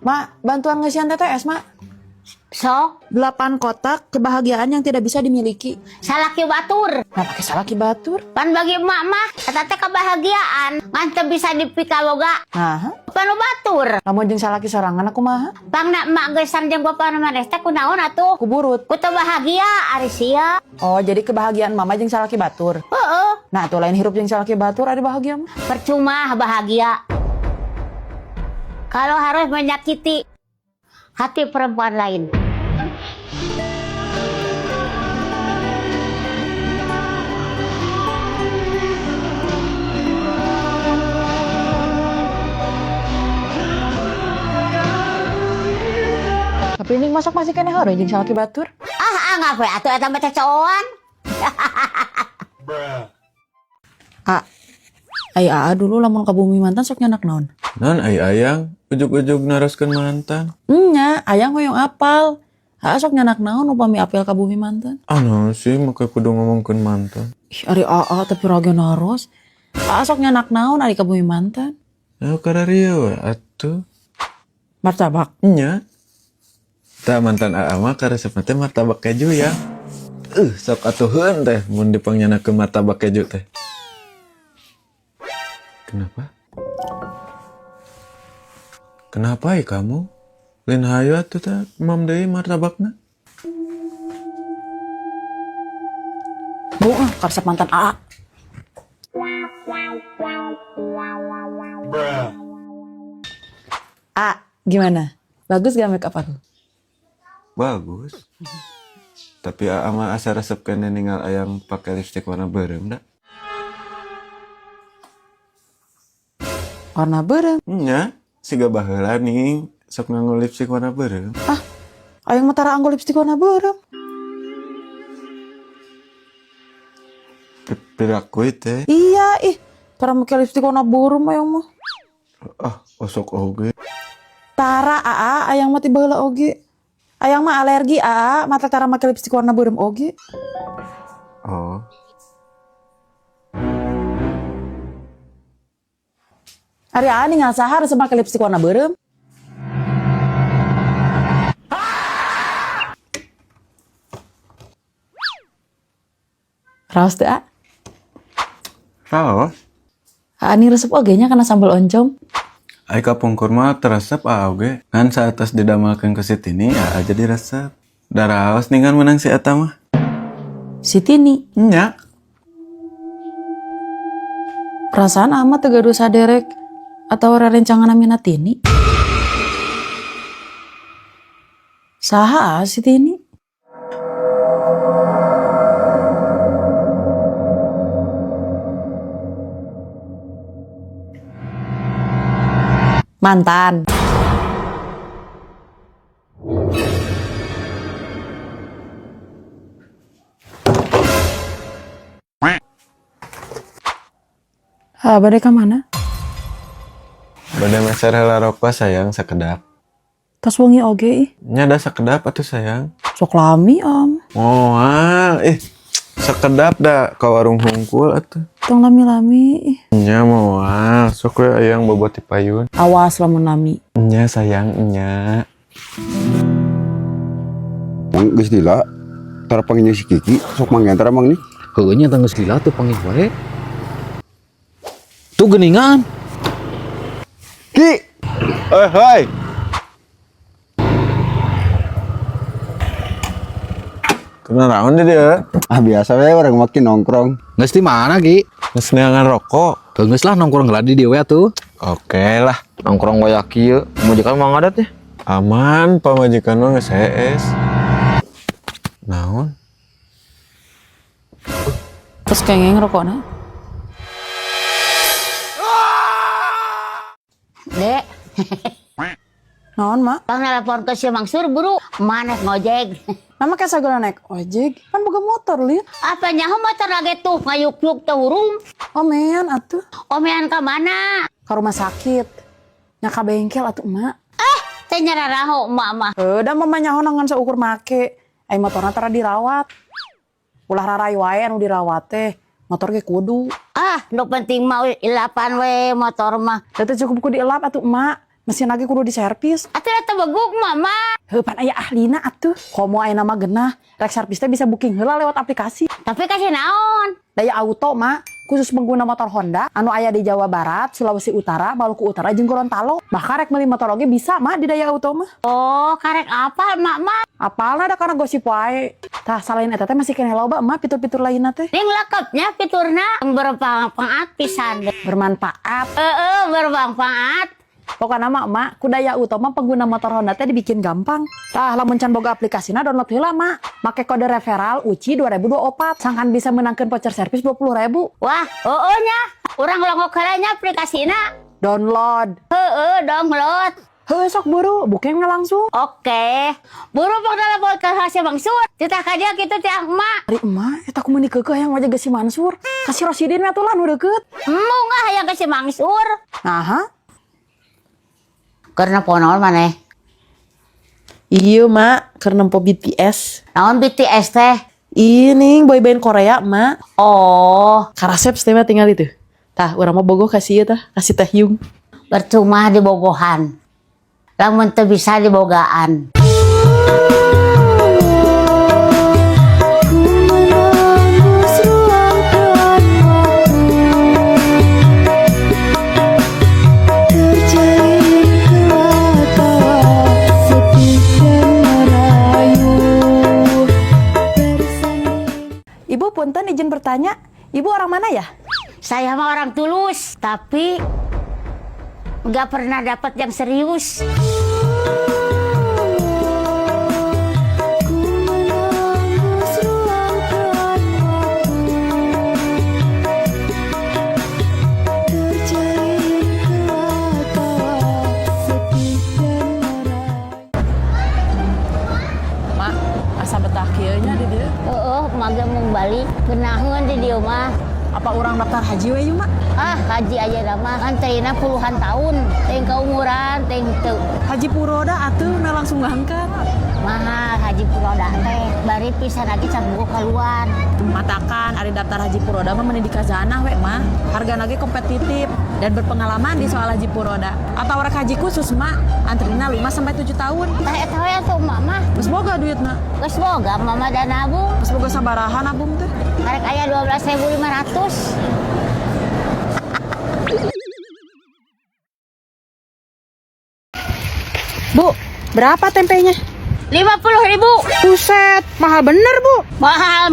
Mak, bantuan ngasihan TTS, Mak. So, 8 kotak kebahagiaan yang tidak bisa dimiliki. salaki batur. Nah, pakai salaki batur. Pan bagi emak mah, eta teh kebahagiaan. Ngan teu bisa dipikaloga. Nah, Panu batur. lamun jeung salaki sorangan aku mah. Pangna emak gesan jeung bapa manes teh kunaon atuh? Kuburut. Ku teu bahagia ari sia. Oh, jadi kebahagiaan mama jeung salaki batur. Heeh. Nah, tuh lain hirup jeung salaki batur ada bahagia mah. Percuma bahagia. Kalau harus menyakiti hati perempuan lain. Tapi ini masak masih kene hareun jeung salaki batur. Anggap we atuh eta mah teh cowokan. Ai aa dulu lamun ka bumi mantan sok nyanak naon? Non ai ayang, ujug-ujug naroskeun mantan. Nya, ayang hoyong apal. Aa sok nyanak naon upami apel ka bumi mantan? Anu sih make kudu ngomongkeun mantan. Ih, ari aa tapi raga naros. Aa sok nyanak naon ari ka bumi mantan? Ayo kararieu we atuh. Martabak. Nya. Tah mantan aa mah karesepna teh martabak keju ya. Sok atuheun teh mun dipanggieunkeun martabak keju teh. Kenapa? Kenapa ya kamu? Lain hayu atuh teh mam deui martabakna. Bu, karesep mantan aa. Gimana? Bagus gak make up aku? Bagus. Tapi aa mah asa resep kene ninggal ayang pakai lipstik warna beureum da. Warna beureum. Nya, siga baheula ning sok nganggo lipstik warna beureum. Ayang mah tara anggo lipstik warna beureum. Pirakui teh. Iya, tara make lipstik warna beureum ayang mah. Osok oge. Tara aa, ayang mah tiba heula oge. Ayang mah alergi aa, mata tara make lipstik warna beureum oge. Oh. Ari aa ningal saha harus make lipstik warna beureum. Raos teu, A? Saos. Ani resep oge nya kana sambal oncom. Ai kapungkur mah teresep oge. Kan saatos didamelkeun ku si Tini, jadi resep. Daraos ningan menang si eta mah. Si Tini, Nya. perasaan amat teu gaduh saderek atau rerencangan amina Tini. Saha si Tini? Mantan. Bade ka mana? Bade meser heula rokok sayang sakedap. Tas wengi oge ih. Nya da sakedap atuh sayang. Sok lami am. Oh, sakedap da ka warung hungkul atuh. Tong lami-lami ih. Nya moal, sok we ayang bobot ti payun. Awas lamun lami. Nya sayang, nya. Mang geus lila tara panggil si Kiki sok manggantar mang nih. Heueuh nya tanggeus lila teu panggil wae. Tuh geuningan. Ki. Hai. Kenaon dia? Biasa we orang makin nongkrong. Geus di mana Ki? Geus neangan rokok. Geus lah nongkrong gladi di we atuh. Oke lah. Nongkrong waya kieu, majikan mah ngadat ya. Aman, pamajikan mah geus hees. Naon? Terus kengeng rokokna. Dek, Naon, Mak? bang nelpon ke si Mangsur buru, manes ngojek. Nama kayak sagala naik ojek. Kan boga motor, Lin. Apa nyaho motor lagi tuh ngayuk-yuk teh hurung. Omean atuh. Omean ka mana? Ka rumah sakit. Nya ka bengkel atuh, Emak. Teh nyararaho emak mah. Da mama nyaho nangan seukur make. Ai motorna tara dirawat. Ulah rarai wae anu dirawat teh. Motor ge kudu. Nu penting mah ilapan we motor mah. Da teh cukup ku dielap atuh, Emak. Mesin lagi kudu diservis. Atuh eta beguk mama. Heuh pan aya ahlina atuh. Komo aya nama genah. Rek servis teh bisa booking heula lewat aplikasi. Tapi kasih naon? Daya auto mak khusus pengguna motor Honda anu aya di Jawa Barat, Sulawesi Utara, Maluku Utara jeung Gorontalo. Bahkan rek meuli motor oge bisa mak di daya auto mah. Oh, karek apa mama? Apalna da karena gosip wae. Tah salain eta teh masih keneh loba emak fitur-fitur lainna teh. Ding lekepnya fiturna bermanfaat pisan. Bermanfaat. Bermanfaat. Pokokna mah emak ku daya auto mah pengguna motor Honda teh dibikin gampang. Tah lamun can boga aplikasina download heula mak. Make kode referral UCI 2024 sangkan bisa menangkeun voucher servis 20.000. Wah, nya. Urang longok heulanya aplikasina. Download. Download. Heuh sok buru, booking langsung. Oke. Buru pok telepon ke hasil Bang Sur. Titah kaja kitu teh emak. Ari emak eta ku meuni keukeuh yang wajah geus si Mansur. Kasih Rosidin atuh lah nu deukeut. Ngah hayang ke si Bang Sur. Naha? Karena ponaon maneh? Iya mak, karena nempo BTS. Naon BTS teh? Ini boyband Korea mak. Oh, Karasep teh mah tinggal itu. Tah, urang mah bogoh kasih tah, kasih teh Hyung. percuma di bogohan. Lamun teu bisa dibogaan. Ibu punten izin bertanya, ibu orang mana ya? Saya mah orang tulus, tapi nggak pernah dapat yang serius. Mak, asa betah kieu nya di dieu. Mage mung balik genaheun di dieu mah. Apa orang daftar haji we yuk mak? Haji aja nama kan terina puluhan tahun, teng keumuran, teng teu. Haji Puroda atuh meh langsung ngangkat. Mahal Haji Puroda teh, bari pisan lagi can buku keluar. Matakan ari daftar Haji Puroda mah meuni di khazanah we mah. Harga lagi kompetitif dan berpengalaman di soal Haji Puroda. Atau rek haji khusus mak, antrina 5 sampai 7 tahun. Tah eta we atuh emak mah. Geus boga duitna. Geus boga mama dan nabung. Geus boga sabaraha nabung teh. Karek aya 12.500. Bu, berapa tempenya? 50.000. Buset, mahal bener bu. Mahal.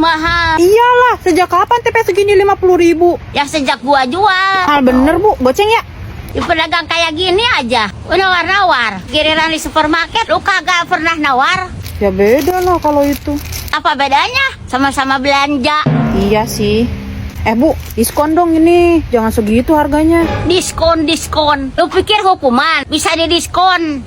Iyalah, sejak kapan tempe segini 50.000? Ya sejak gua jual. Mahal bener bu, goceng ya? Di pedagang kayak gini aja, nawar-nawar. Giliran di supermarket, lu kagak pernah nawar. Ya beda lah kalau itu. Apa bedanya? Sama-sama belanja. Iya sih. Bu, diskon dong ini. Jangan segitu harganya. Diskon. Lu pikir hukuman bisa didiskon?